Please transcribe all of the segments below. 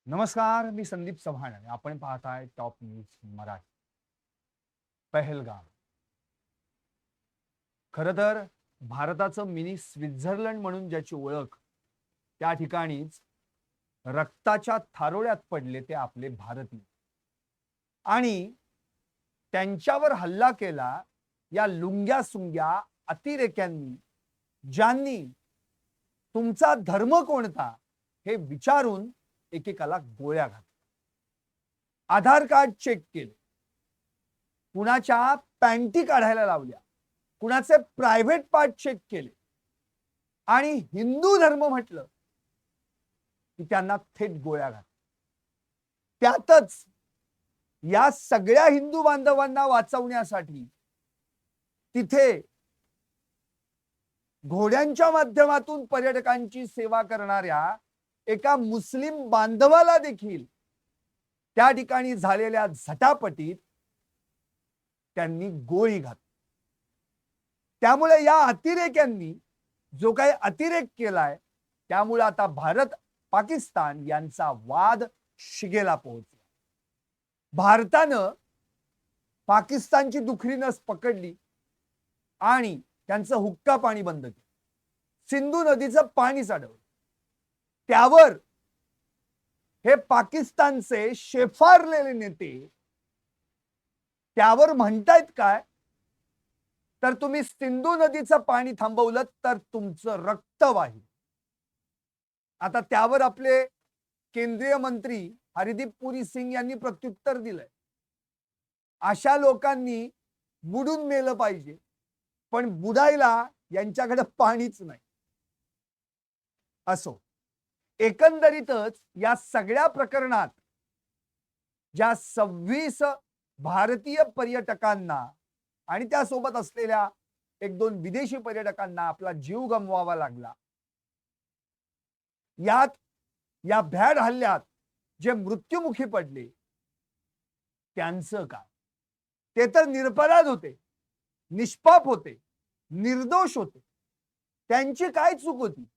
नमस्कार, मी संदीप चव्हाण आणि आपण पाहताय टॉप न्यूज मराठी. पहलगाम खरं तर भारताचं मिनी स्वित्झर्लंड म्हणून ज्याची ओळख, त्या ठिकाणीच रक्ताच्या थारोळ्यात पडले ते आपले भारतीय आणि त्यांच्यावर हल्ला केला या लुंग्या सुंग्या अतिरेक्यांनी, ज्यांनी तुमचा धर्म कोणता हे विचारून एकेकाला गोळ्या घातल्या. आधार कार्ड चेक केले, कुणाच्या पॅन्टी काढायला लावल्या, कुणाचे प्रायव्हेट पार्ट चेक केले आणि हिंदू धर्म म्हटलं की त्यांना थेट गोळ्या घातल्या. त्यातच या सगळ्या हिंदू बांधवांना वाचवण्यासाठी तिथे घोड्यांच्या माध्यमातून पर्यटकांची सेवा करणाऱ्या एका मुस्लिम बांधवाला देखील त्या ठिकाणी झालेल्या झटापटीत त्यांनी गोळी घातली. त्यामुळे या अतिरेक्यांनी जो काही अतिरेक केलाय, त्यामुळे आता भारत पाकिस्तान यांचा वाद शिगेला पोहोचला. भारतानं पाकिस्तानची दुखरी नस पकडली आणि त्यांचं हुक्का पाणी बंद केलं. सिंधू नदीचं पाणी चढवलं. त्यावर हे पाकिस्तानचे शेफारलेले नेते त्यावर म्हणतायत काय, तर तुम्ही सिंधू नदीचं पाणी थांबवलं तर तुमचं रक्त वाहील. आता त्यावर आपले केंद्रीय मंत्री हरदीप पुरी सिंग यांनी प्रत्युत्तर दिलंय. अशा लोकांनी बुडून मेलं पाहिजे, पण बुडायला यांच्याकडे पाणीच नाही. असो, एकंदरीतच या सगळ्या प्रकरणात ज्या 26 भारतीय पर्यटकांना आणि त्यासोबत असलेल्या 1-2 विदेशी पर्यटकांना आपला जीव गमवावा लागला, यात या भ्याड हल्ल्यात जे मृत्युमुखी पडले त्यांचं काय? ते तर निरपराध होते, निष्पाप होते, निर्दोष होते. त्यांची काय चूक होती?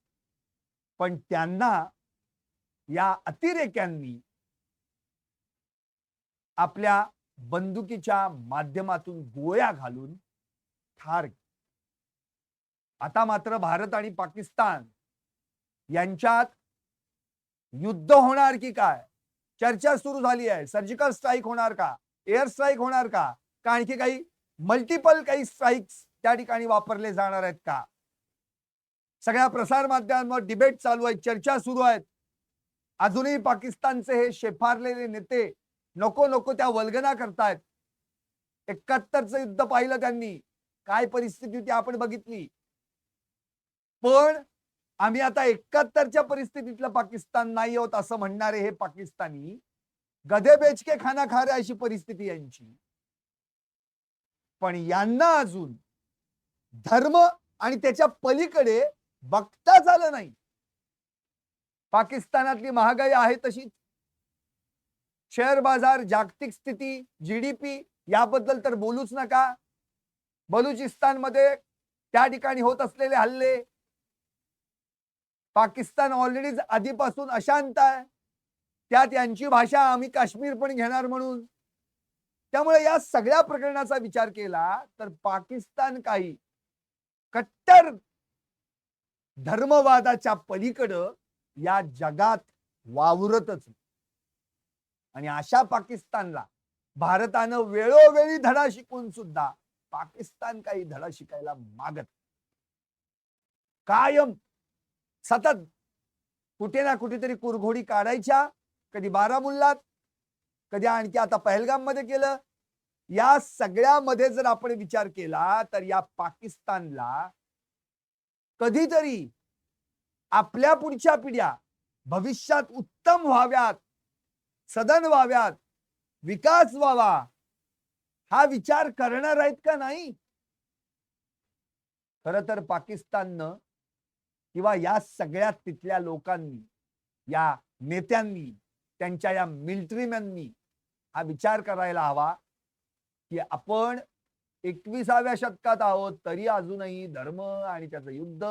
पण त्यांना या अतिरेक्यांनी आपल्या बंदुकीच्या माध्यमातून गोळ्या घालून ठार केले. आता मात्र भारत आणि पाकिस्तान यांच्यात युद्ध होणार की काय? चर्चा सुरू झाली आहे. सर्जिकल स्ट्राईक होणार का? एअर स्ट्राईक होणार का? का आणखी काही मल्टिपल काही स्ट्राईक्स त्या ठिकाणी वापरले जाणार आहेत का? सगळ्या प्रसार माध्यमांवर डिबेट चालू आहे, चर्चा सुरू आहेत. अजूनही पाकिस्तानचे हे शेफारलेले नेते नको नको त्या वल्गना करतायत. 71चं युद्ध पाहिलं त्यांनी, काय परिस्थिती होती आपण बघितली. पण आम्ही आता 71च्या परिस्थितीतलं पाकिस्तान नाही आहोत असं म्हणणारे हे पाकिस्तानी गधे बेच के खाना खा रहे अशी परिस्थिती यांची. पण यांना अजून धर्म आणि त्याच्या पलीकडे बघताच आलं नाही. पाकिस्तानातली महागाई आहे तशीच, शेअर बाजार, जागतिक स्थिती, जीडीपी याबद्दल तर बोलूच नका. बलुचिस्तानमध्ये त्या ठिकाणी होत असलेले हल्ले, पाकिस्तान ऑलरेडीच आधीपासून अशांत आहे. त्यात यांची भाषा आम्ही काश्मीर पण घेणार म्हणून. त्यामुळे या सगळ्या प्रकरणाचा विचार केला तर पाकिस्तान काही कट्टर धर्मवादाच्या पलीकडं या जगात वावरतच. आणि अशा पाकिस्तानला भारतानं वेळोवेळी धडा शिकून सुद्धा पाकिस्तान काही धडा शिकायला मागत. कायम सतत कुठे ना कुठेतरी कुरघोडी काढायच्या, कधी बारामुल्लात, कधी आणखी आता पहलगाम मध्ये केलं. या सगळ्यामध्ये जर आपण विचार केला तर या पाकिस्तानला कधीतरी आपल्या पुढच्या पिढ्या भविष्यात उत्तम व्हाव्यात, सदन व्हाव्यात, विकास व्हावा हा विचार करणार आहेत का नाही? खरं तर पाकिस्ताननं किंवा या सगळ्या तिथल्या लोकांनी, या नेत्यांनी, त्यांच्या या मिलिटरीमॅननी हा विचार करायला हवा की आपण 21व्या शतकात आहोत, तरी अजूनही धर्म आणि त्याचं युद्ध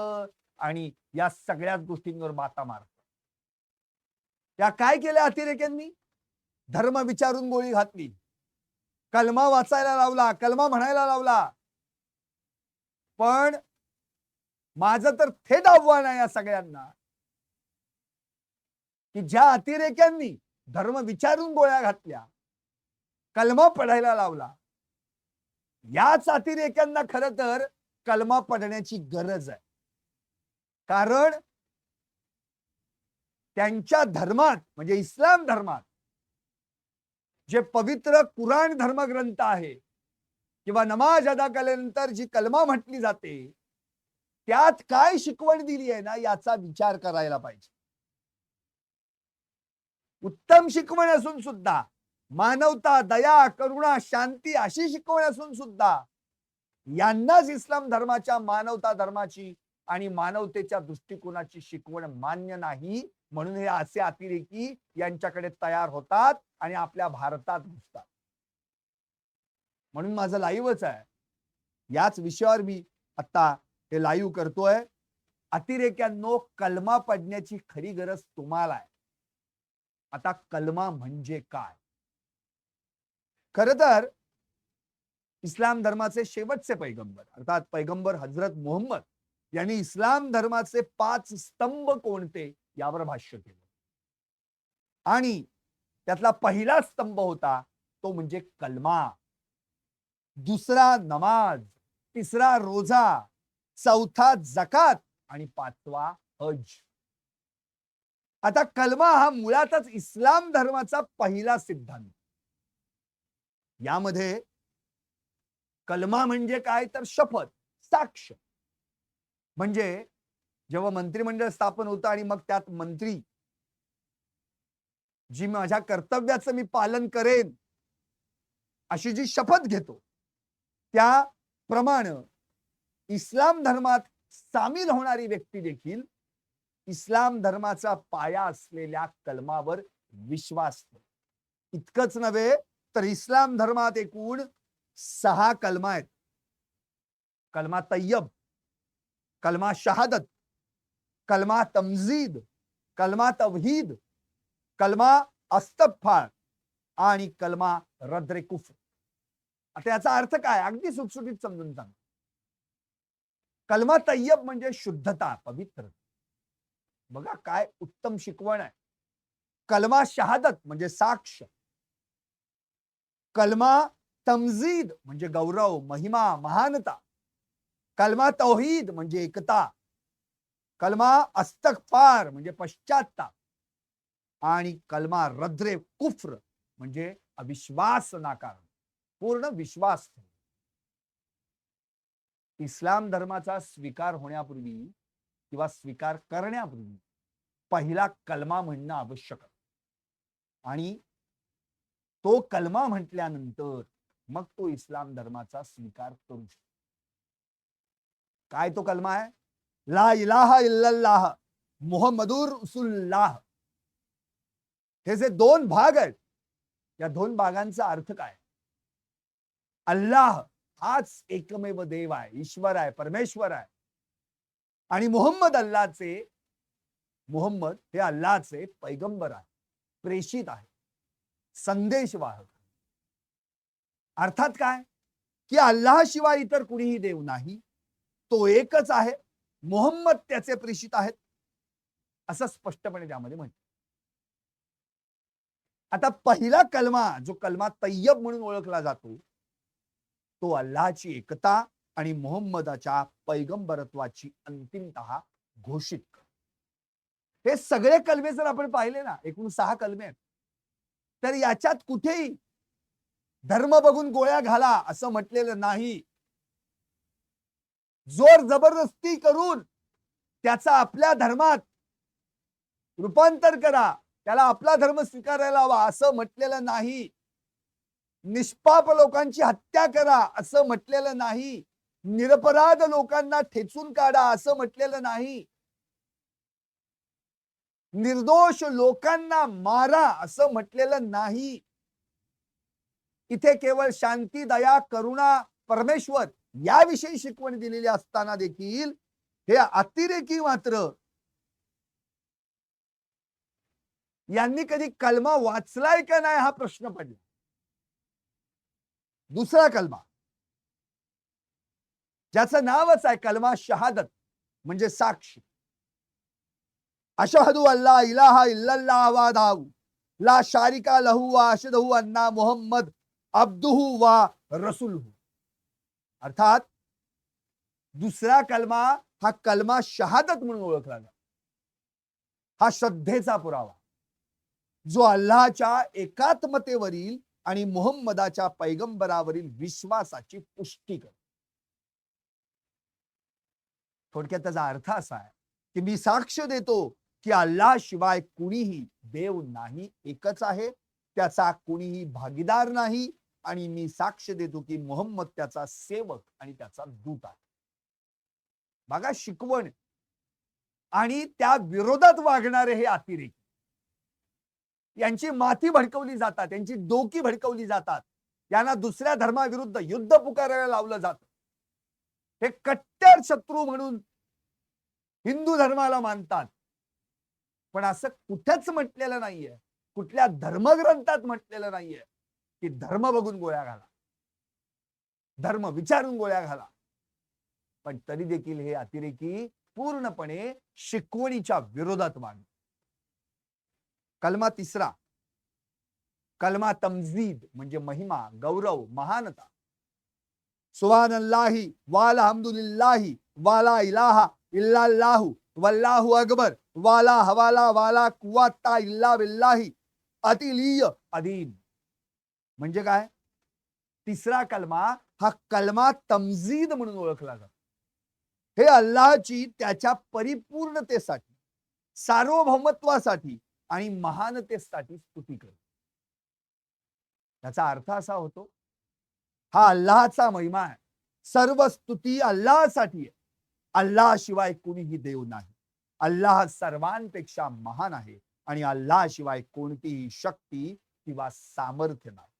आणि या सगळ्याच गोष्टींवर माता मारतो. त्या काय केल्या अतिरेक्यांनी? धर्म विचारून गोळी घातली, कलमा वाचायला लावला, कलमा म्हणायला लावला. पण माझं तर थेट आव्हान आहे या सगळ्यांना, की ज्या अतिरेक्यांनी धर्म विचारून गोळ्या घातल्या, कलमा पढायला लावला, याच अतिरेक्यांना खरं तर कलमा पढण्याची गरज आहे. कारण त्यांच्या धर्मात म्हणजे इस्लाम धर्मात जे पवित्र कुराण धर्मग्रंथ आहे किंवा नमाज अदा केल्यानंतर जी कलमा म्हटली जाते, त्यात काय शिकवण दिली आहे ना, याचा विचार करायला पाहिजे. उत्तम शिकवण असून सुद्धा, मानवता, दया, करुणा, शांती अशी शिकवण असून सुद्धा यांनाच इस्लाम धर्माच्या, मानवता धर्माची आणि मानवतेच्या दृष्टिकोनाची शिकवण मान्य नाही, म्हणून हे असे अतिरेकी यांच्याकडे तयार होतात आणि आपल्या भारतात घुसतात. म्हणून माझं लाईव्हच आहे, याच विषयावर मी आता हे लाईव्ह करतोय. अतिरेक्यांनो, कलमा पडण्याची खरी गरज तुम्हाला आहे. आता कलमा म्हणजे काय? खरं तर इस्लाम धर्माचे शेवटचे पैगंबर अर्थात पैगंबर हजरत मोहम्मद यांनी इस्लाम धर्माचे 5 स्तंभ कोणते यावर भाष्य केलं. आणि त्यातला पहिला स्तंभ होता तो म्हणजे कलमा, दुसरा नमाज, तिसरा रोजा, चौथा जकात आणि 5वा हज. आता कलमा हा मुळातच इस्लाम धर्माचा पहिला सिद्धांत. यामध्ये कलमा म्हणजे काय तर शपथ, साक्ष. म्हणजे जेव्हा मंत्रिमंडळ स्थापन होतं आणि मग त्यात मंत्री जी माझ्या कर्तव्याचं मी पालन करेन अशी जी शपथ घेतो, त्याप्रमाणे इस्लाम धर्मात सामील होणारी व्यक्ती देखील इस्लाम धर्माचा पाया असलेल्या कलमावर विश्वास ठेवते. इतकंच नव्हे तर इस्लाम धर्मात एकूण 6 कलमा आहेत. कलमा तय्यब, कलमा शहादत, कलमा तमजीद, कलमा तवहीद, कलमा अस्तगफार आणि कलमा रद्द कुफ्र. आता याचा अर्थ काय? अगदी सुटसुटीत समजून सांग. कलमा तय्यब म्हणजे शुद्धता, पवित्र. बघा काय उत्तम शिकवण आहे. कलमा शहादत म्हणजे साक्ष, कलमा तमजीद म्हणजे गौरव, महिमा, महानता, कलमा तौहीद म्हणजे एकता, कलमा अस्तगफार म्हणजे पश्चाताप आणि कलमा रद्रे कुफ्र म्हणजे अविश्वास नाकारण, पूर्ण विश्वास. इस्लाम धर्माचा स्वीकार होण्यापूर्वी किंवा स्वीकार करण्यापूर्वी पहिला कलमा म्हणणं आवश्यक आहे. आणि तो कलमा म्हटल्यानंतर मग तो इस्लाम धर्माचा स्वीकार करू शकतो. काय तो कलमा आहे? ला इलाहा इल्लल्लाह मुहम्मदुर रसूलुल्लाह. हे जे 2 भाग आहेत, या 2 भागांचा अर्थ काय? अल्लाह हाच एकमेव देव आहे, ईश्वर आहे, परमेश्वर आहे. आणि मुहम्मद मुहम्मद हे अल्लाहचे पैगंबर आहे, प्रेषित आहे, संदेशवाहक. अर्थात काय? की अल्लाह शिवाय इतर कुणीही देव नाही, तो एकच आहे, मुहम्मद त्याचे प्रेषित आहेत, असं स्पष्टपणे त्यामध्ये म्हणतात. आता पहिला कलमा जो कलमा तय्यब म्हणून ओळखला जातो, तो अल्लाहची एकता आणि मुहम्मदाच्या पैगंबरत्वाची अंतिमतः घोषित करतो. हे सगळे कलमे जर आपण पाहिले ना, एकूण 6 कलमे आहेत, तर याच्यात कुठेही धर्म बघून गोळ्या घाला असं म्हटलेलं नाही. जोर जबरदस्ती करून त्याचा आपल्या धर्मात रूपांतर करा, त्याला आपला धर्म स्वीकारायला हवा असं म्हटलेलं नाही. निष्पाप लोकांची हत्या करा असं म्हटलेलं नाही. निरपराध लोकांना ठेचून काढा असं म्हटलेलं नाही. निर्दोष लोकांना मारा असं म्हटलेलं नाही. इथे केवळ शांती, दया, करुणा, परमेश्वर याविषयी शिकवण दिलेली असताना देखील हे अतिरेकी मात्र यांनी कधी कलमा वाचलाय का नाही हा प्रश्न पडला. दुसरा कलमा ज्याचं नावच आहे कलमा शहादत म्हणजे साक्षी. अशहदु अल्ला इलाहा इल्लल्लाह व दाऊ ला शारिका लहू व अशहदु अन्ना मुहम्मद अब्दुहु व रसूलहु. अर्थात दुसरा कलमा हा कलमा शहादत म्हणून ओळखला जातो. हा श्रद्धेचा पुरावा जो अल्लाहच्या एकात्मतेवरील आणि मुहम्मदाच्या पैगंबरावरील विश्वासाची पुष्टी करतो. थोडक्यात त्याचा अर्थ असा आहे की मी साक्ष देतो की अल्लाह शिवाय कुणीही देव नाही, एकच आहे, त्याचा कुणीही भागीदार नाही, आणि मी साक्ष देतो की मुहम्मद त्याचा सेवक आणि त्याचा दूत आहे. बघा शिकवण. आणि त्या विरोधात वागणारे हे अतिरेकी, यांची माथी भडकवली जातात, यांची डोकी भडकवली जातात, यांना दुसऱ्या धर्माविरुद्ध युद्ध पुकारायला लावलं जातं. हे कट्टर शत्रू म्हणून हिंदू धर्माला मानतात. पण असं कुठेच म्हटलेलं नाहीये, कुठल्या धर्मग्रंथात म्हटलेलं नाहीये की धर्म बघून गोळ्या घाला, धर्म विचारून गोळ्या घाला. पण तरी देखील हे अतिरेकी पूर्णपणे शिकवणीच्या विरोधात वागतात. कलमा तिसरा, कलमा तमजीद म्हणजे महिमा, गौरव, महानता. सुभानल्लाही वाला हमदुलिल्लाही वाला इलाहा इल्लल्लाहु वल्लाहु अकबर वाला हवाला वाला कुव्वता इल्ला बिल्लाही अतिलीय अदीन. म्हणजे काय? तिसरा कलमा हा कलमा तमजीद म्हणून ओळखला जातो. हे अल्लाहची त्याच्या परिपूर्णतेसाठी, सार्वभौमत्वासाठी आणि महानतेसाठी स्तुती करतो. त्याचा अर्थ असा होतो, हा अल्लाहचा महिमा आहे, सर्व स्तुती अल्लाहसाठी आहे, अल्लाह शिवाय कुणीही देव नाही, अल्लाह सर्वांपेक्षा महान आहे आणि अल्लाह शिवाय कोणतीही शक्ती किंवा सामर्थ्य नाही.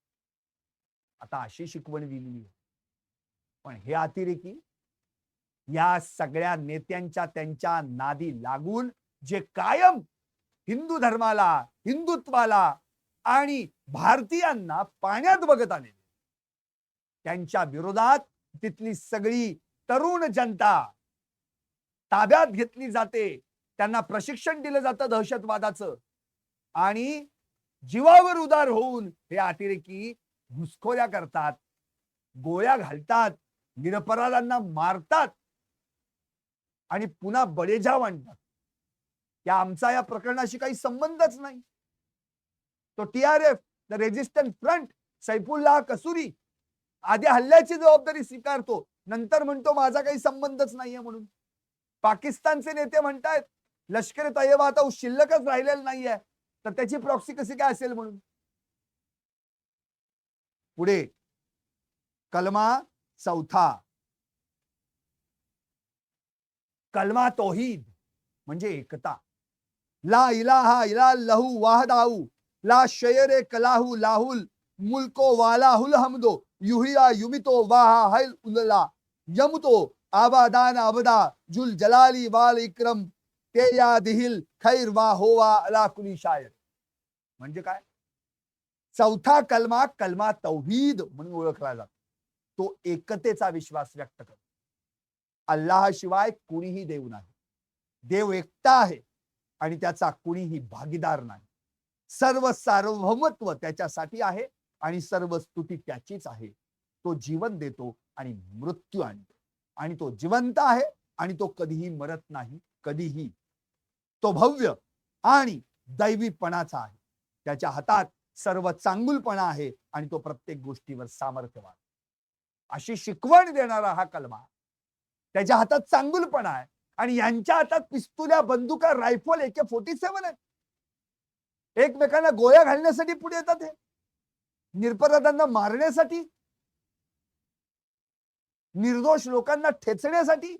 आता अशी शिकवण दिली. पण हे अतिरेकी या सगळ्या नेत्यांच्या त्यांच्या नादी लागून जे कायम हिंदू धर्माला, हिंदुत्वाला आणि भारतीयांना पाण्यात बघत आले, त्यांच्या विरोधात तिथली सगळी तरुण जनता ताब्यात घेतली जाते, त्यांना प्रशिक्षण दिलं जातं दहशतवादाचं, आणि जीवावर उदार होऊन हे अतिरेकी घुसखोऱ्या करतात, गोळ्या घालतात, निरपराधांना मारतात आणि पुन्हा बडेजाव आणतात. या आमचा या प्रकरणाशी काही संबंधच नाही. तो TRF, the resistance front, Saifullah Kasuri आधी हल्ल्याची जबाबदारी स्वीकारतो, नंतर म्हणतो माझा काही संबंधच नाहीये म्हणून. पाकिस्तानचे नेते म्हणतायत लष्कर तैयबा आता शिल्लकच राहिलेलं नाहीये, तर त्याची प्रॉक्सी कशी काय असेल म्हणून. पुढे कलमा चौथा, कलमा तौहीद म्हणजे एकता. ला इलाहा इल्लल्लाहु वहदाहु ला शरीके कलाहु लाहुल मुल्को वालाहुल हमदो युहिया युमितो वाहा हैल उल्ला यमुतो आबादान अबदा जुल जलाली वाल इक्रम तेया दिहिल खैर वा होवा अला कुली शायर. म्हणजे काय? चौथा कलमा कलमा तौहीद म्हणून ओळखला जातो. तो एकतेचा विश्वास व्यक्त करतो. अल्लाह शिवाय कुणीही देव नाही, देव एकटा आहे आणि त्याचा कुणीही भागीदार नाही. सर्व सार्वभौमत्व त्याच्यासाठी आहे आणि सर्व स्तुती त्याचीच आहे. तो जीवन देतो आणि मृत्यू आणतो, आणि तो जिवंत आहे आणि तो कधीही मरत नाही, कधीही. तो भव्य आणि दैवीपणाचा आहे. त्याच्या हातात सर्व चांगुलपणा आहे आणि तो प्रत्येक गोष्टीवर सामर्थ्यवान. अशी शिकवण देणारा हा कलमा, त्याच्या हातात चांगुलपणा आहे आणि यांच्या हातात पिस्तुल्या, बंदुका, रायफल, AK-47 आहेत. एकमेकांना गोळ्या घालण्यासाठी पुढे येतात, हे निरपराधांना मारण्यासाठी, निर्दोष लोकांना ठेचण्यासाठी,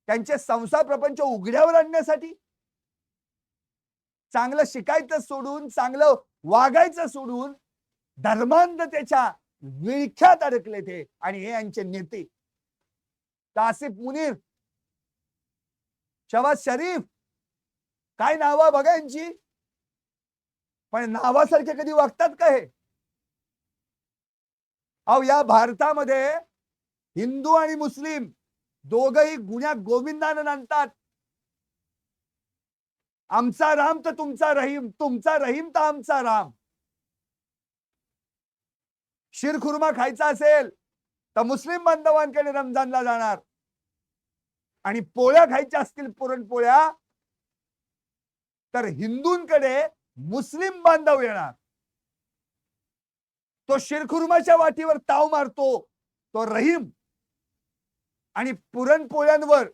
त्यांचे संसार प्रपंच उघड्यावर आणण्यासाठी. चांगलं शिकायचं सोडून, चांगलं वागायचं सोडून धर्मांधतेच्या विळख्यात अडकले ते. आणि हे यांचे नेते तासिफ मुनीर, शहबाज शरीफ, काय नाव बघा यांची, पण नावासारखे कधी वागतात का हे? अहो, या भारतामध्ये हिंदू आणि मुस्लिम दोघही गुण्या गोविंदानं नांदतात. आमचा राम तर तुमचा रहीम, तुमचा रहीम तर आमचा राम. शिरखुर्मा खायचा असेल तर मुस्लिम बांधवांकडे रमजानला जाणार, आणि पोळ्या खायच्या असतील पुरणपोळ्या तर हिंदूंकडे मुस्लिम बांधव येणार. तो शिरखुर्माच्या वाटीवर ताव मारतो तो रहीम, आणि पुरणपोळ्यांवर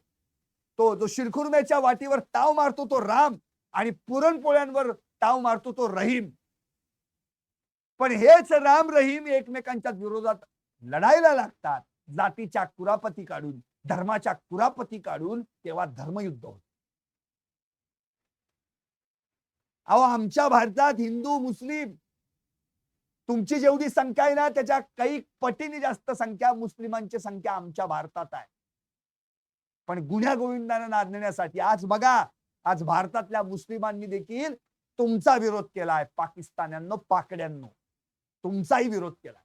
जो शिरखुर्म्याच्या वाटीवर ताव मारतो तो राम, आणि पुरणपोळ्यांवर ताव मारतो तो रहीम. पण हेच राम रहीम एकमेकांच्या विरोधात लढायला लागतात, जातीच्या कुरापती काढून, धर्माच्या कुरापती काढून, तेव्हा धर्मयुद्ध होत. अहो, आमच्या भारतात हिंदू मुस्लिम तुमची जेवढी संख्या आहे ना, त्याच्या काही पटीने जास्त संख्या मुस्लिमांची संख्या आमच्या भारतात आहे. पण गुन्ह्या गोविंदानं नांदण्यासाठी आज बघा, आज भारतातल्या मुस्लिमांनी देखील तुमचा विरोध केलाय. पाकिस्तान्यांनो, पाकड्यांनो, तुमचाही विरोध केला.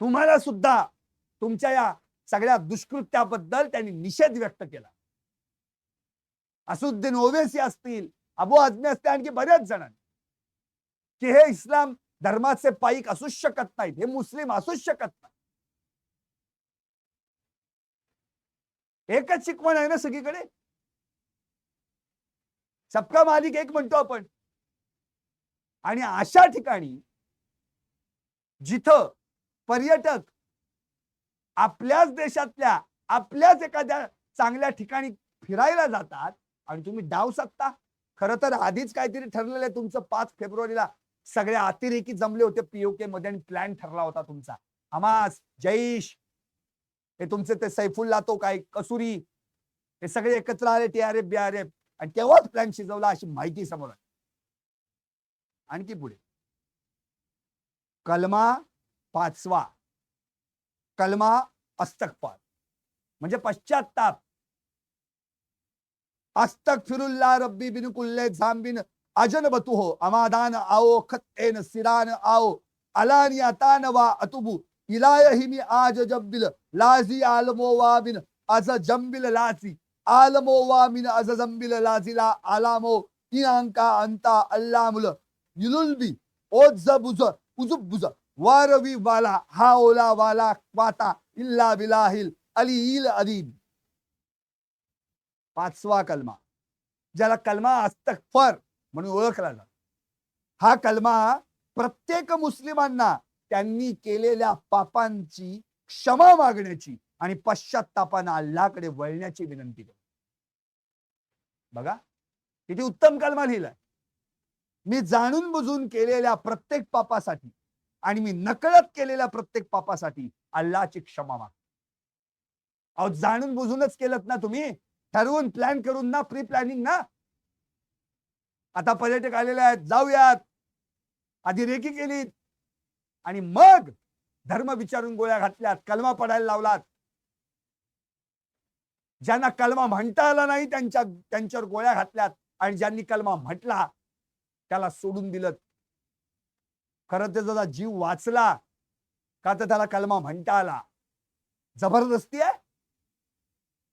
तुम्हाला सुद्धा तुमच्या या सगळ्या दुष्कृत्याबद्दल त्यांनी निषेध व्यक्त केला. असुद्दीन ओवेसी असतील, अबू आझमी असतील, आणखी बरेच जणांनी, की हे इस्लाम धर्माचे पाईक असूच शकत नाहीत, हे मुस्लिम असूच शकत नाही. एकच शिकवण आहे ना सगळीकडे, सबका मालिक एक म्हणतो आपण. आणि अशा ठिकाणी जिथं पर्यटक आपल्याच देशातल्या आपल्याच एखाद्या चांगल्या ठिकाणी फिरायला जातात आणि तुम्ही डाव साधता. खरं तर आधीच काहीतरी ठरलेलं आहे तुमचं. 5 फेब्रुवारीला सगळे अतिरेकी जमले होते पीओके मध्ये आणि प्लॅन ठरला होता तुमचा. हमास, जैश, हे तुमचे ते सैफुल्ला तो काय कसुरी, हे सगळे एकत्र आले, टीआरएफ बीआरएफ, आणि तेव्हाच प्लॅन शिजवला अशी माहिती समोर आली. आणखी पुढे कलमा 5वा, कलमा अस्तगफार म्हणजे पश्चात्ताप. अस्तगफिरुल्लाह रब्बी बिन कुल्ले झांबिन अजनबतु हो अमादान आओ खत्तेन सिरान आओ अलानियतान वा अतुबु इलाही मी आज जब्बिल लाजी आलमो वा बिन अज जंबिल लाजी आलमो वा मिन अज जंबिल लाजिला आलामो इयांका अंता अल्लामुल युलुलबी ओजबुज उजुबुज वारवी वाला हाओला वाला क्वाता इल्ला बिलाहिल अलील अदीम. 5वा कलमा, ज्याला कलमा अस्तगफर म्हणून ओळखला जातो. हा कलमा प्रत्येक मुस्लिमांना त्यांनी केलेल्या पापांची क्षमा मागण्याची आणि पश्चात्तापानं अल्लाहकडे वळण्याची विनंती करतो. बघा किती उत्तम कलमा लिहिलाय. मी जाणून बुजून केलेल्या प्रत्येक पापासाठी आणि मी नकळत केलेल्या प्रत्येक पापासाठी अल्लाहची क्षमा मागतो. अहो, जाणून बुजूनच केलत ना तुम्ही, ठरवून प्लॅन करून ना, प्री प्लॅनिंग ना. आता पर्यटक आलेले आहेत, जाऊयात, आधी रेकी केलीत आणि मग धर्म विचारून गोळ्या घातल्यात, कलमा पडायला लावलात. ज्यांना कलमा म्हणता आला नाही त्यांच्यावर गोळ्या घातल्यात, आणि ज्यांनी कलमा म्हटला त्याला सोडून दिलं. खरं त्याचा जीव वाचला का तर त्याला कलमा म्हणता आला. जबरदस्ती आहे.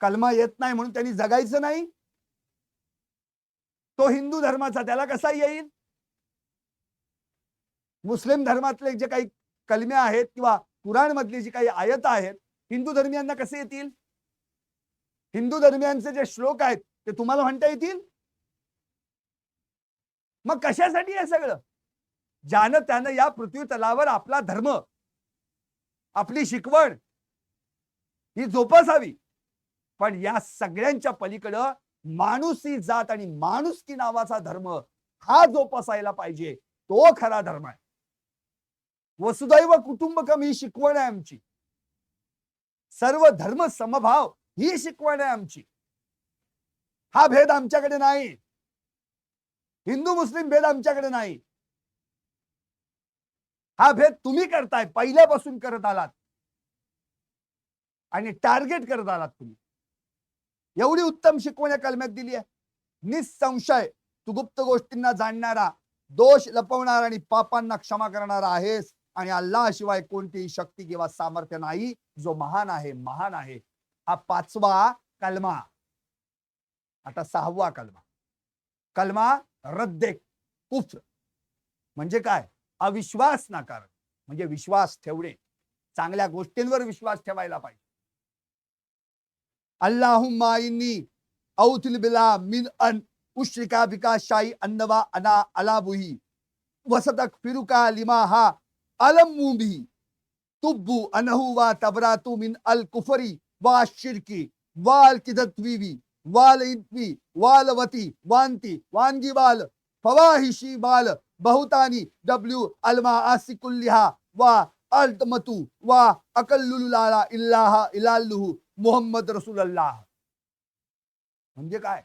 कलमा येत नाही म्हणून त्यांनी जगायचं नाही. तो हिंदू धर्माचा, त्याला कसा येईल? मुस्लिम धर्मातले जे काही कलमे आहेत किंवा कुराण मधली जी काही आयत आहेत, हिंदू धर्मियांना कसे येतील? हिंदू धर्मियांचे जे श्लोक आहेत ते तुम्हाला म्हणता येतील? मग कशासाठी हे सगळं? ज्यानं त्यानं या पृथ्वी तलावर आपला धर्म, आपली शिकवण ही जोपासावी. पण या सगळ्यांच्या पलीकडं माणुसी जात आणि माणुसकी नावाचा धर्म हा जोपासायला पाहिजे. तो खरा धर्म आहे. वसुदैव कुटुंबकम ही शिकवण आहे आमची. सर्व धर्म समभाव ही शिकवण आहे आमची. हा भेद आमच्याकडे नाही. हिंदू मुस्लिम भेद आमच्याकडे नाही. हा भेद तुम्ही करताय, पहिल्यापासून करत आलात आणि टार्गेट करत आलात तुम्ही. एवढी उत्तम शिकवण या कलम्यात दिली आहे. निसंशय तू गुप्त गोष्टींना जाणणारा, दोष लपवणारा आणि पापांना क्षमा करणारा आहेस, आणि अल्लाशिवाय कोणतीही शक्ती किंवा सामर्थ्य नाही, जो महान आहे, महान आहे. हा 5वा कलमा. आता 6वा कलमा. कलमा रद्दे कुफ्र म्हणजे काय? अविश्वास नाकार, म्हणजे विश्वास ठेवणे, चांगल्या गोष्टींवर विश्वास ठेवायला पाहिजे. अल्लाहुम्मा इन्नी औतुल बिला मिन अन उश्रिका बिका शाई अन्नवा अना अलाबुही वसतक फिरुका लिमा हा अलमू भी तुब्बू अनहु वा तबरातु मिन अल कुफरी वा शिरकी वाल किदत्वीवी वाल इत्वी वाल वती वांती वानगी वाल फवाहिशी वाल बहुतानी डब्ल्यू अलमा आसिकुल्लिहा वा अल्तमतु वा अकल्लुलाला इल्लाहा इलाल्लुहु मोहम्मद रसूलुल्लाह. म्हणजे काय?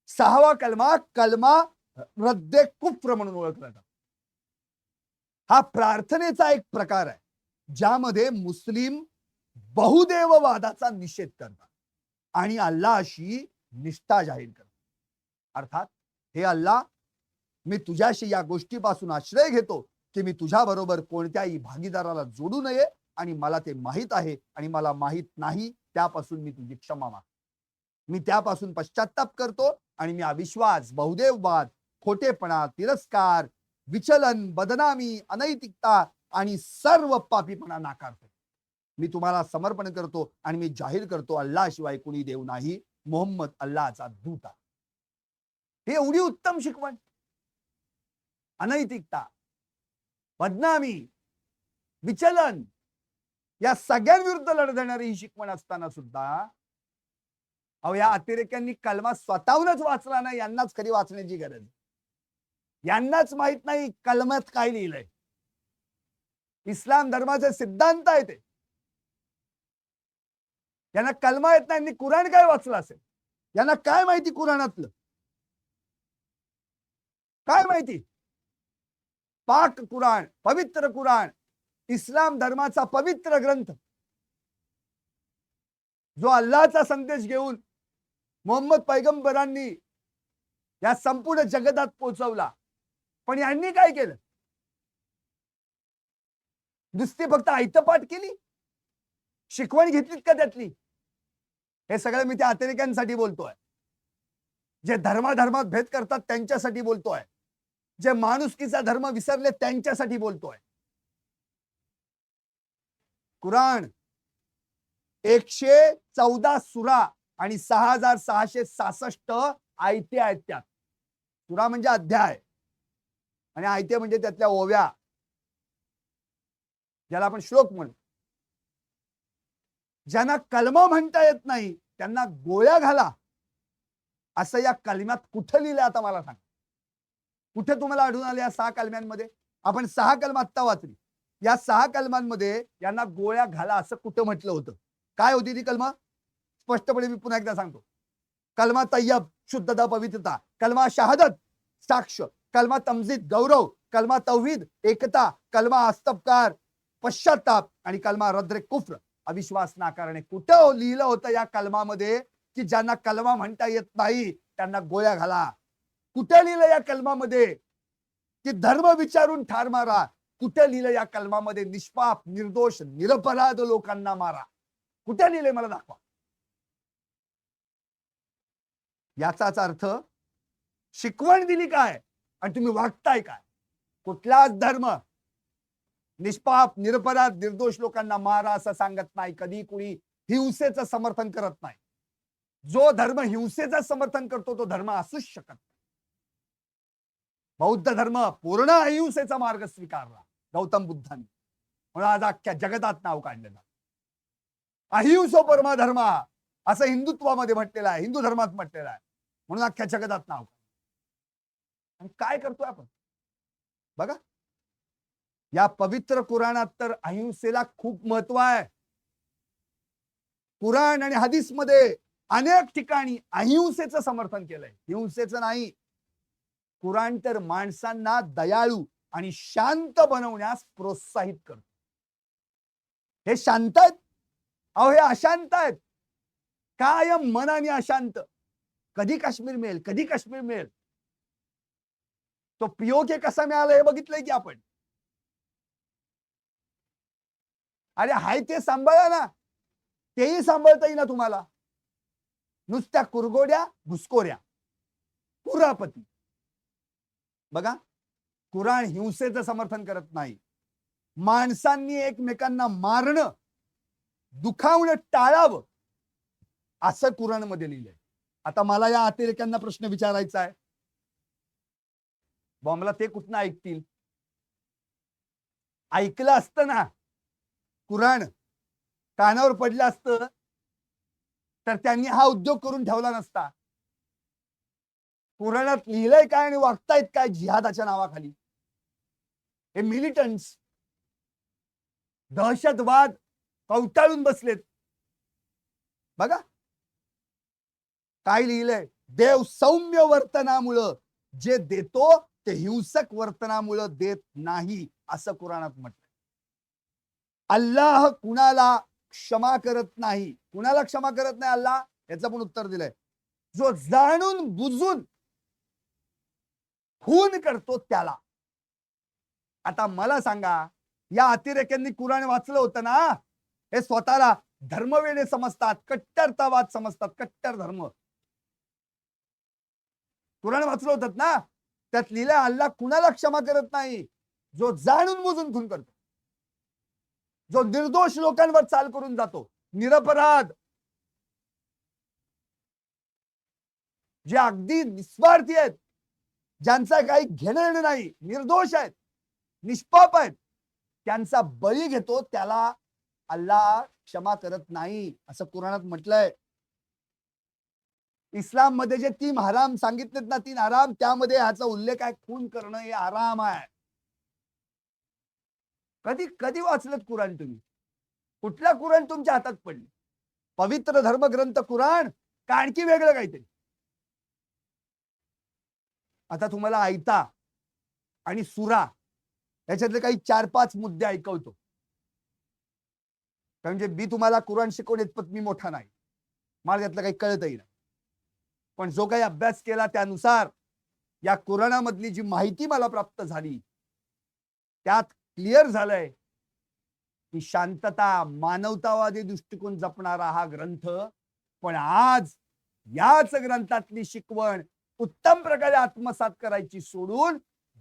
6वा कलमा, कलमा रद्दे कुफ्र म्हणून ओळखला जातो. हा प्रार्थनेचा एक प्रकार आहे, ज्यामध्ये मुस्लिम बहुदेववादाचा निषेध करतात आणि अल्लाशी निष्ठा जाहीर करतात. अर्थात, हे अल्लाह, मी तुझ्याशी या गोष्टीपासून आश्रय घेतो की मी तुझ्या बरोबर कोणत्याही भागीदाराला जोडू नये, आणि मला ते माहित आहे आणि मला माहित नाही त्यापासून मी तुझी क्षमा मागतो. मी त्यापासून पश्चाताप करतो आणि मी अविश्वास, बहुदेववाद, खोटेपणा, तिरस्कार, विचलन, बदनामी, अनैतिकता आणि सर्व पापीपणा नाकारतो. मी तुम्हाला समर्पण करतो आणि मी जाहीर करतो अल्लाशिवाय कुणी देव नाही, मोहम्मद अल्लाहचा दूत आहे. हे एवढी उत्तम शिकवण. अनैतिकता, बदनामी, विचलन या सगळ्यांविरुद्ध लढणारी ही शिकवण असताना सुद्धा अहो या अतिरेक्यांनी कलमा स्वतःहूनच वाचला नाही. यांनाच खरी वाचण्याची गरज. यांनाच माहित नाही कलमात काय लिहिलंय. इस्लाम धर्माचे सिद्धांत आहे ते. यांना कलमा येत नाही. यांनी कुराण काय वाचलं असेल? यांना काय माहिती कुराणातलं? काय माहिती? पाक कुराण, पवित्र कुराण, इस्लाम धर्माचा पवित्र ग्रंथ, जो अल्लाहचा संदेश घेऊन मोहम्मद पैगंबरांनी या संपूर्ण जगतात पोहोचवला. पण यांनी काय केलं? नुसती फक्त आयतपाठ केली? शिकवण घेतलीत का त्यातली? हे सगळं मी त्या अतिरेक्यांसाठी बोलतोय. जे धर्माधर्मात भेद करतात त्यांच्यासाठी बोलतोय. जे माणुसकीचा धर्म विसरले त्यांच्यासाठी बोलतोय. कुराण 114 सुरा आणि 6666 आयते आहेत त्यात. सुरा म्हणजे अध्याय आणि आयते म्हणजे त्यातल्या ओव्या, ज्याला आपण श्लोक म्हणतो. ज्यांना कलमा म्हणता येत नाही त्यांना गोळ्या घाला, असं या कलम्यात कुठं लिहिलं? आता मला सांग, कुठे तुम्हाला आढळून आले या 6 कलम्यांमध्ये? आपण 6 कलम आत्ता वाचली. या 6 कलमांमध्ये यांना गोळ्या घाला असं कुठं म्हटलं होतं? काय होती ती कलमा? स्पष्टपणे मी पुन्हा एकदा सांगतो. कलमा तय्यब, शुद्धता, पवित्रता. कलमा शहादत, साक्ष. कलमा तमजीद, गौरव. कलमा तौहीद, एकता. कलमा अस्तबकार, पश्चाताप. आणि कलमा रद्द कुफ्र, अविश्वास नाकारणे. कुठं लिहिलं होतं या कलमामध्ये की ज्यांना कलमा म्हणता येत नाही त्यांना गोळ्या घाला? कुठे लिहिलं या कलमामध्ये की धर्म विचारून ठार मारा? कुठे लिहिलं या कलमामध्ये निष्पाप, निर्दोष, निरपराध लोकांना मारा? कुठे लिहिलंय? मला दाखवा. याचाच अर्थ शिकवण दिली काय आणि तुम्ही वागताय काय? कुठलाच धर्म निष्पाप, निरपराध, निर्दोष लोकांना मारा असं सांगत नाही. कधी कुणी हिंसेचं समर्थन करत नाही. जो धर्म हिंसेचं समर्थन करतो तो धर्म असूच शकत नाही. बौद्ध धर्म पूर्ण अहिंसेचा मार्ग स्वीकारला गौतम बुद्धांनी, म्हणून आज अख्ख्या जगतात नाव काढलेलं. अहिंसो परम धर्म असं हिंदुत्वामध्ये म्हटलेलं आहे, हिंदू धर्मात म्हटलेलं आहे, म्हणून अख्ख्या जगतात नाव. आणि काय करतोय आपण बघा. या पवित्र कुराणात तर अहिंसेला खूप महत्व आहे. कुराण आणि हदीस मध्ये अनेक ठिकाणी अहिंसेचं समर्थन केलंय, हिंसेचं नाही. कुराण तर माणसांना दयाळू आणि शांत बनवण्यास प्रोत्साहित करतो. हे शांत आहेत? अहो हे अशांत आहेत, कायम मनाने अशांत. कधी काश्मीर मिळेल, कधी काश्मीर मिळेल. तो पीओके कसा मिळाला हे बघितलंय की आपण. अरे हाय ते सांभाळा ना, तेही सांभाळता येईना तुम्हाला. नुसत्या कुरगोड्या घुसकोऱ्या, कुरापती. बघा, कुराण हिंसेचं समर्थन करत नाही. माणसांनी एकमेकांना मारणं, दुखावणं टाळावं असं कुराणमध्ये लिहिलंय. आता मला या अतिरेक्यांना प्रश्न विचारायचा आहे, बॉम्बला ते कुठनं ऐकतील? ऐकलं असतं ना कुराण, कानावर पडलं असतं तर त्यांनी हा उद्योग करून ठेवला नसता. कुराणात लिहिलंय काय आणि वागतायत काय जिहादाच्या नावाखाली? हे मिलिटंट्स दहशतवाद कवटाळून बसलेत. बघा काय लिहिलंय, देव सौम्य वर्तनामुळं जे देतो ते हिंसक वर्तनामुळं देत नाही असं कुराणात म्हटलंय. अल्लाह कुणाला क्षमा करत नाही. कुणाला क्षमा करत नाही अल्लाह? याचं पण उत्तर दिलंय, जो जाणून बुजून खून करतो त्याला. आता मला सांगा, या अतिरेक्यांनी कुराण वाचलं होतं ना? हे स्वतःला धर्मवेडे समजतात, कट्टरतावाद समजतात, कट्टर धर्म. कुराण वाचलं होतं ना? त्यात लिहिलंय अल्लाह कुणाला क्षमा करत नाही, जो जाणून बुजून खून करतो, जो निर्दोष लोकांवर चाल करून जातो, निरपराध, जे अगदी निस्वार्थी आहेत, ज्यांचा काही घेणं नाही, निर्दोष आहेत, निष्पाप आहेत, त्यांचा बळी घेतो, त्याला अल्लाह क्षमा करत नाही असं कुराणात म्हटलंय. इस्लाम मध्ये जे 3 हराम सांगितलेत ना, 3 हराम, त्यामध्ये ह्याचा उल्लेख आहे, खून करणं हे हराम आहे. कधी कधी वाचलत कुराण तुम्ही? कुठला कुराण तुमच्या हातात पडले? पवित्र धर्मग्रंथ कुराण का आणखी वेगळं काहीतरी? आता तुम्हाला आयता आणि सुरा याच्यातले काही 4-5 मुद्दे ऐकवतो. म्हणजे मी तुम्हाला कुराण शिकवण्यात पण मी मोठा नाही, मला त्यातलं काही कळतही नाही. पण जो काही अभ्यास केला त्यानुसार या कुराणामधली जी माहिती मला प्राप्त झाली त्यात क्लिअर झालंय की शांतता, मानवतावादी दृष्टिकोन जपणारा हा ग्रंथ, पण आज याच ग्रंथातली शिकवण उत्तम प्रकारे आत्मसात करायची सोडून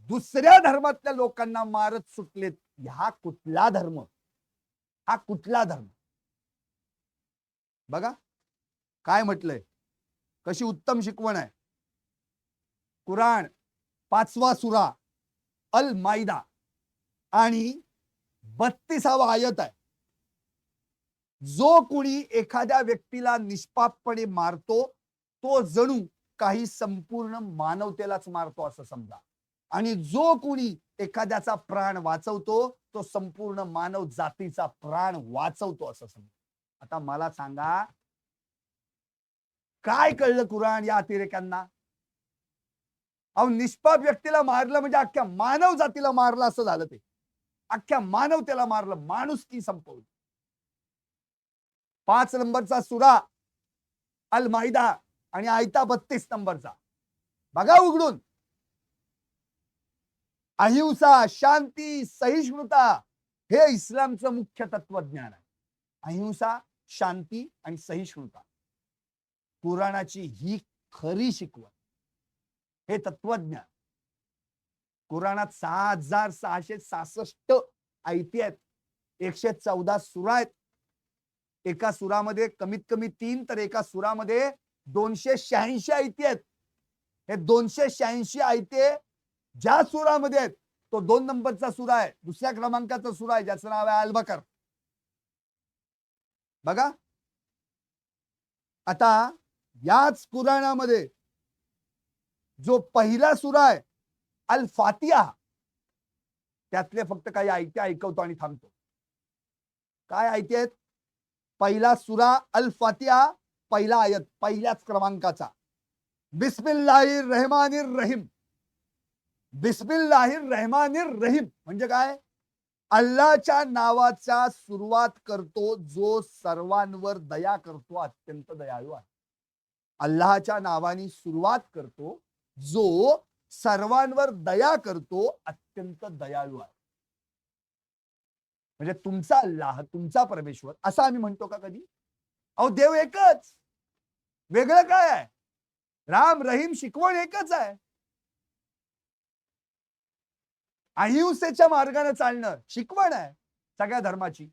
दुसऱ्या धर्मातल्या लोकांना मारत सुटलेत. हा कुठला धर्म? हा कुठला धर्म? बघा काय म्हटलंय, कशी उत्तम शिकवण आहे. कुराण 5वा सुरा अल माइदा आणि 32वा आयत आहे. जो कोणी एखाद्या व्यक्तीला निष्पापपणे मारतो तो जणू काही संपूर्ण मानवतेलाच मारतो असं समजा, आणि जो कोणी एखाद्याचा प्राण वाचवतो तो संपूर्ण मानव जातीचा प्राण वाचवतो असं समजा. आता मला सांगा, काय कळलं कुराण या अतिरेक्यांना? अहो, निष्पाप व्यक्तीला मारलं म्हणजे अख्ख्या मानव जातीला मारलं असं झालं. ते अख्ख्या मानवतेला मारलं, माणुसकी संपवली. 5 नंबरचा सुरा अल माइदा आणि आयता 32 नंबरचा बघा उघडून. अहिंसा, शांती, सहिष्णुता हे इस्लामचं मुख्य तत्वज्ञान आहे. अहिंसा, शांती आणि सहिष्णुता कुराणाची ही खरी शिकवण, हे तत्वज्ञान. कुराणात 6666 आयती आहेत, 114 सुरा आहेत. एका सुरामध्ये कमीत कमी 3 तर एका सुरामध्ये 286 आयती आहेत. हे 286 आयते ज्या सुरामध्ये आहेत तो 2 नंबरचा सुरा आहे, दुसऱ्या क्रमांकाचा सुरा आहे ज्याचं नाव आहे अल बकर. बघा आता याच कुराणामध्ये जो पहिला सुरा आहे अल फातिहा, त्यातले फक्त काही आयते ऐकवतो आणि थांबतो. काय आयते आहेत? पहिला सुरा अल फातिहा, पहिला आयत, पहिल्याच क्रमांकाचा, बिस्मिल्लाहिर रहमानिर रहीम. बिस्मिल्लाहिर रहमानिर रहीम म्हणजे काय? अल्लाहच्या नावाचा सुरुवात करतो जो सर्वांवर दया करतो, अत्यंत दयाळू आहे. अल्लाहच्या नावाने सुरुवात करतो, जो सर्वांवर दया करतो, अत्यंत दयाळू आहे. म्हणजे तुमचा अल्लाह, तुमचा परमेश्वर असं आम्ही म्हणतो का कधी? अहो देव एकच, वेगळं काय आहे? राम रहीम शिकवण एकच आहे. अहिंसेच्या मार्गाने चालणं शिकवण आहे सगळ्या धर्माची.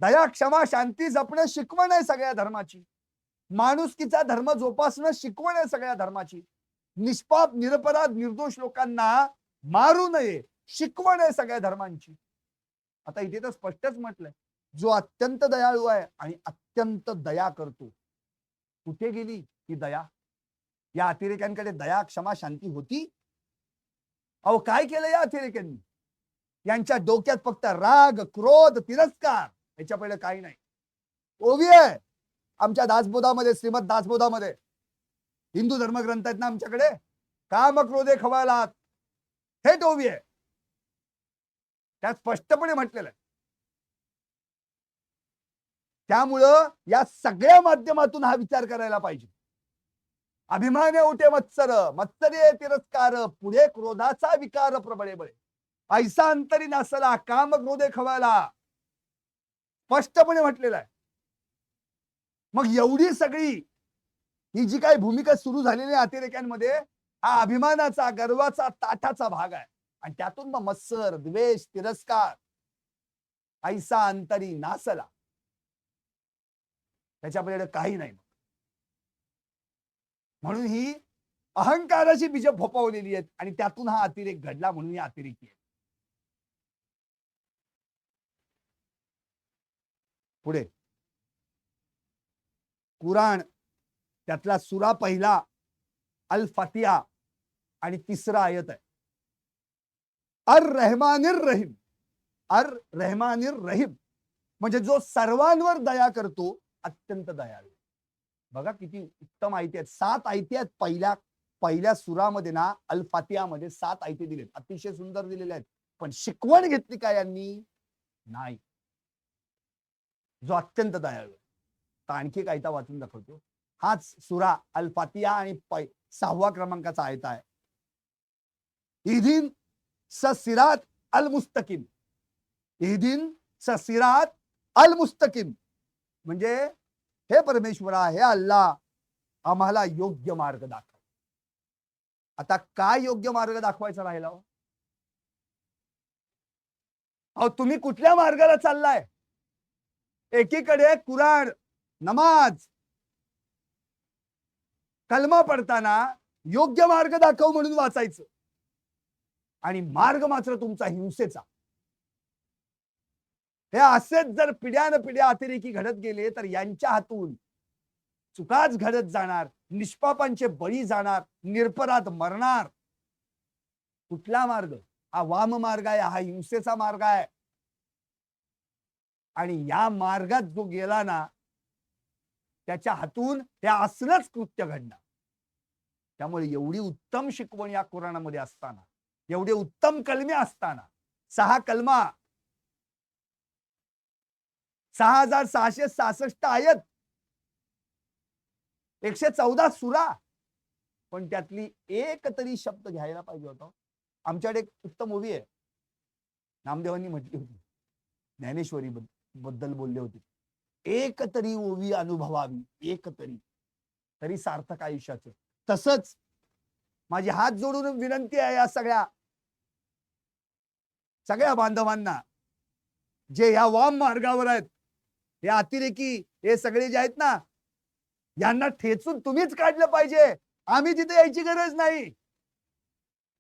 दया क्षमा शांती जपणं शिकवण आहे सगळ्या धर्माची. माणुसकीचा धर्म जोपासणं शिकवण आहे सगळ्या धर्माची. निष्पाप निरपराध निर्दोष लोकांना मारू नये शिकवण आहे सगळ्या धर्मांची. आता इथे तर स्पष्टच म्हटलंय, जो अत्यंत दयाळू आहे आणि अत्यंत दया करतो. कुठे गेली ही दया? या अतिरेक्यांकडे दया क्षमा शांती होती? अहो काय केलं या अतिरेक्यांनी? यांच्या डोक्यात फक्त राग क्रोध तिरस्कार, याच्या पहिले काही नाही. ओवी आहे आमच्या दासबोधामध्ये, श्रीमद दासबोधामध्ये, हिंदू धर्मग्रंथ आहेत ना आमच्याकडे, काम क्रोधे खवायला हे ओवी आहे. त्यात स्पष्टपणे म्हटलेलं आहे. त्यामुळं या सगळ्या माध्यमातून हा विचार करायला पाहिजे. अभिमाने उठे मत्सर, मत्सरे तिरस्कार, पुढे क्रोधाचा विकार प्रबळे बळे, ऐसा अंतरी नासला, काम क्रोधे खवायला, स्पष्टपणे म्हटलेलं आहे. मग एवढी सगळी ही जी काही भूमिका सुरू झालेली आहे अतिरेक्यांमध्ये, हा अभिमानाचा गर्वाचा ताठाचा भाग आहे. आणि त्यातून मग मत्सर द्वेष तिरस्कार, ऐसा अंतरी नासला, त्याच्यापलीकडे काही नाही. म्हणून ही अहंकाराची बीज फोपावलेली आहेत आणि त्यातून हा अतिरेक घडला, म्हणून ही अतिरेकी आहे. पुढे कुराण त्यातला सुरा पहिला अल फातिहा आणि तिसरा आयत आहे अर रहमानिर रहीम. अर रहमानिर रहीम म्हणजे जो सर्वांवर दया करतो, अत्यंत दयाळू. बघा किती उत्तम आयती आहेत. 7 आयती आहेत पहिल्या सुरामध्ये ना, अल फातिहामध्ये 7 आयती दिलेत, अतिशय सुंदर दिलेले आहेत. पण शिकवण घेतली का यांनी? नाही. जो अत्यंत दयाळू आहे. तर आणखी एक आयता वाचून दाखवतो. हाच सुरा अल फातिहा आणि 6व्या क्रमांकाचा आयता आहे. इदिन ससिरात अल मुस्तकिम. इदिन ससिरात अल मुस्तकिम म्हणजे हे परमेश्वरा, हे अल्लाह, आम्हाला योग्य मार्ग दाखव. आता काय योग्य मार्ग दाखवायचा राहिला? अहो तुम्ही कुठल्या मार्गाला चाललाय? एकीकडे कुराण, नमाज, कलमा पडताना योग्य मार्ग दाखव म्हणून वाचायचं, आणि मार्ग मात्र तुमचा हिंसेचा. हे असेच जर पिढ्यानपिढ्या अतिरेकी घडत गेले तर यांच्या हातून चुकाच घडत जाणार, निष्पापांचे बळी जाणार, निरपराध मरणार. कुठला मार्ग? हा वाम मार्ग आहे, हा हिंसेचा मार्ग आहे. आणि या मार्गात जो गेला ना, त्याच्या हातून हे असलंच कृत्य घडणार. त्यामुळे एवढी उत्तम शिकवण या कुराणामध्ये असताना, एवढे उत्तम कलमे असताना, 6 कलमा, 6666 आयत, 114 सुरा, पण त्यातली एक तरी शब्द घ्यायला पाहिजे होता. आमच्याकडे एक उत्तम ओवी आहे, नामदेवांनी म्हटली होती, ज्ञानेश्वरी बद्दल बोलले होते, एक तरी ओवी अनुभवावी, एक तरी सार्थक आयुष्याचं. तसंच माझी हात जोडून विनंती आहे या सगळ्या बांधवांना, जे या वाम मार्गावर आहेत, हे अतिरेकी, हे सगळे जे आहेत ना, यांना ठेचून तुम्हीच काढलं पाहिजे. आम्ही तिथे यायची गरज नाही.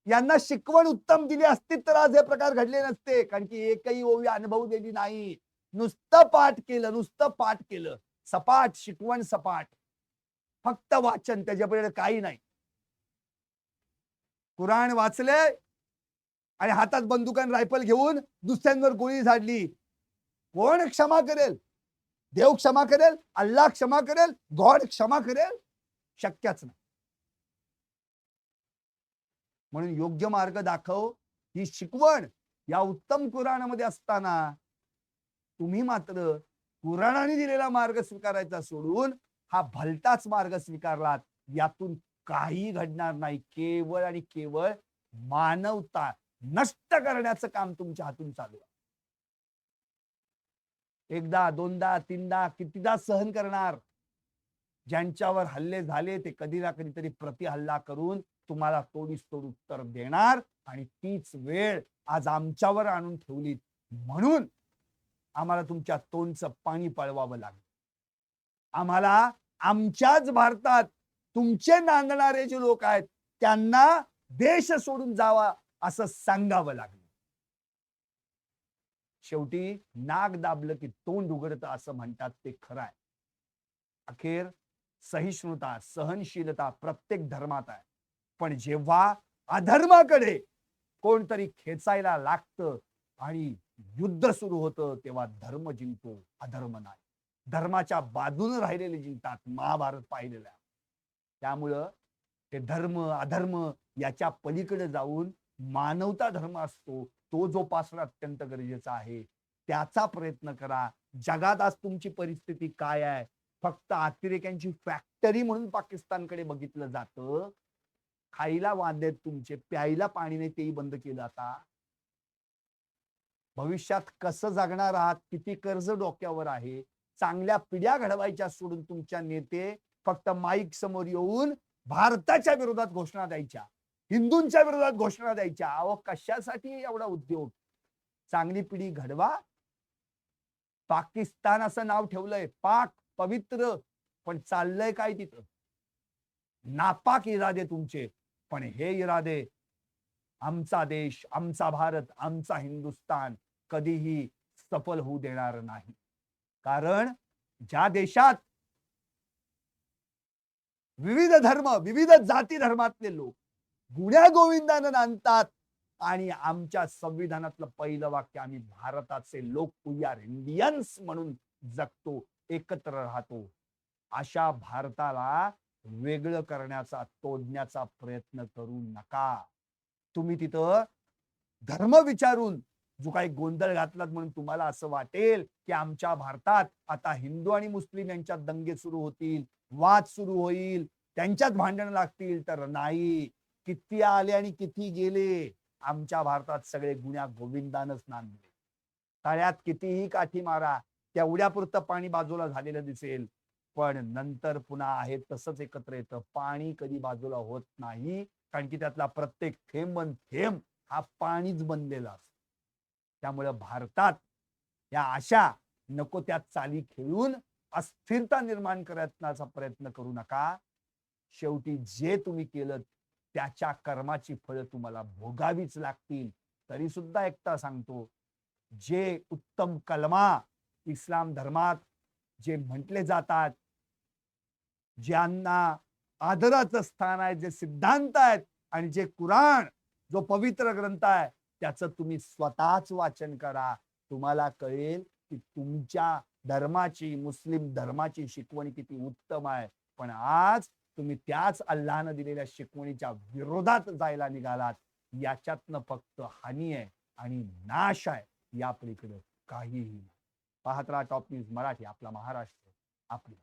यांना शिकवण उत्तम दिली असती तर आज हे प्रकार घडले नसते. कारण की एकही ओवी अनुभव दिली नाही, नुसतं पाठ केलं, सपाट शिकवण, सपाट फक्त वाचन, त्याच्यापुढे काही नाही. कुराण वाचले आणि हातात बंदुकान रायफल घेऊन दुसऱ्यांवर गोळी झाडली. कोण क्षमा करेल? देव क्षमा करेल? अल्लाह क्षमा करेल? गॉड क्षमा करेल? शक्यच नाही. म्हणून योग्य मार्ग दाखव ही शिकवण या उत्तम कुराणामध्ये असताना तुम्ही मात्र कुराणाने दिलेला मार्ग स्वीकारायचा सोडून हा भलताच मार्ग स्वीकारलात, यातून काही घडणार नाही. केवळ आणि केवळ मानवता नष्ट करण्याचं काम तुमच्या हातून चालू आहे. एकदा, दोनदा, तीनदा, कितीदा सहन करणार? ज्यांच्यावर हल्ले झाले ते कधी ना कधीतरी प्रतिहल्ला करून तुम्हाला तोडीस तोड उत्तर देणार, आणि तीच वेळ आज आमच्यावर आणून ठेवली. म्हणून आम्हाला तुमच्या तोंडचं पाणी पळवावं लागलं. आम्हाला आमच्याच भारतात तुमचे नांदणारे जे लोक आहेत त्यांना देश सोडून जावा असं सांगावं लागलं. शेवटी नाक दाबलं की तोंड उघडतं असं म्हणतात ते खरं आहे. अखेर सहिष्णुता, सहनशीलता प्रत्येक धर्मात आहे, पण जेव्हा अधर्माकडे कोणतरी खेचायला लागतं आणि युद्ध सुरू होतं तेव्हा धर्म जिंकतो, अधर्म नाही. धर्माच्या बाजूने राहिलेले जिंकतात, महाभारत पाहिलेलं आहे. त्यामुळं ते धर्म अधर्म याच्या पलीकडे जाऊन मानवता धर्म असतो तो जोपासणं अत्यंत गरजेचा आहे. त्याचा प्रयत्न करा. जगात आज तुमची परिस्थिती काय आहे? फक्त अतिरेक्यांची फॅक्टरी म्हणून पाकिस्तानकडे बघितलं जातं. खायला वांदे आहेत तुमचे, प्यायला पाणी नाही, तेही बंद केलं आता. भविष्यात कसं जगणार आहात? किती कर्ज डोक्यावर आहे? चांगल्या पिढ्या घडवायच्या सोडून तुमच्या नेते फक्त माईक समोर येऊन भारताच्या विरोधात घोषणा द्यायच्या, हिंदूंच्या विरोधात घोषणा द्यायच्या. अहो कशासाठी एवढा उद्योग? चांगली पिढी घडवा. पाकिस्तान असं नाव ठेवलंय, पाक पवित्र, पण चाललंय काय तिथं? नापाक इरादे तुमचे. पण हे इरादे आमचा देश, आमचा भारत, आमचा हिंदुस्तान कधीही सफल होऊ देणार नाही. कारण ज्या देशात विविध धर्म, विविध जाती धर्मातले लोक गुण्या गोविंदानं नांदतात आणि आमच्या संविधानातलं पहिलं वाक्य आम्ही भारताचे लोक, वी आर इंडियन्स म्हणून जगतो, एकत्र राहतो. अशा भारताला वेगळं करण्याचा, तोडण्याचा प्रयत्न करू नका. तुम्ही तिथं धर्म विचारून जो काही गोंधळ घातलात म्हणून तुम्हाला असं वाटेल की आमच्या भारतात आता हिंदू आणि मुस्लिम यांच्यात दंगे सुरू होतील, वाद सुरू होईल, त्यांच्यात भांडण लागतील, तर नाही. किती आले आणि किती गेले, आमच्या भारतात सगळे गुण्या गोविंदानच नांदले. तळ्यात कितीही काठी मारा, तेवढ्यापुरतं पाणी बाजूला झालेलं दिसेल, पण नंतर पुन्हा आहे तसंच एकत्र येतं. पाणी कधी बाजूला होत नाही, कारण की त्यातला प्रत्येक थेंब थेंब हा पाणीच बनलेला असतो. त्यामुळे भारतात या अशा नको त्या चाली खेळून अस्थिरता निर्माण करण्याचा प्रयत्न करू नका. शेवटी जे तुम्ही केलं त्याच्या कर्माची फळं तुम्हाला भोगावीच लागतील. तरी सुद्धा एकटा सांगतो, जे उत्तम कलमा इस्लाम धर्मात जे म्हटले जातात, ज्यांना आदराचं स्थान आहे, जे सिद्धांत आहेत, आणि जे कुराण जो पवित्र ग्रंथ आहे त्याचं तुम्ही स्वतःच वाचन करा. तुम्हाला कळेल की तुमच्या धर्माची, मुस्लिम धर्माची शिकवण किती उत्तम आहे. पण आज तुम्ही त्याच अल्लाहनं दिलेल्या शिकवणीच्या विरोधात जायला निघालात. याच्यातनं फक्त हानी आहे आणि नाश आहे, या पलीकडे काहीही नाही. पाहत राहा टॉप न्यूज मराठी, आपला महाराष्ट्र, आपली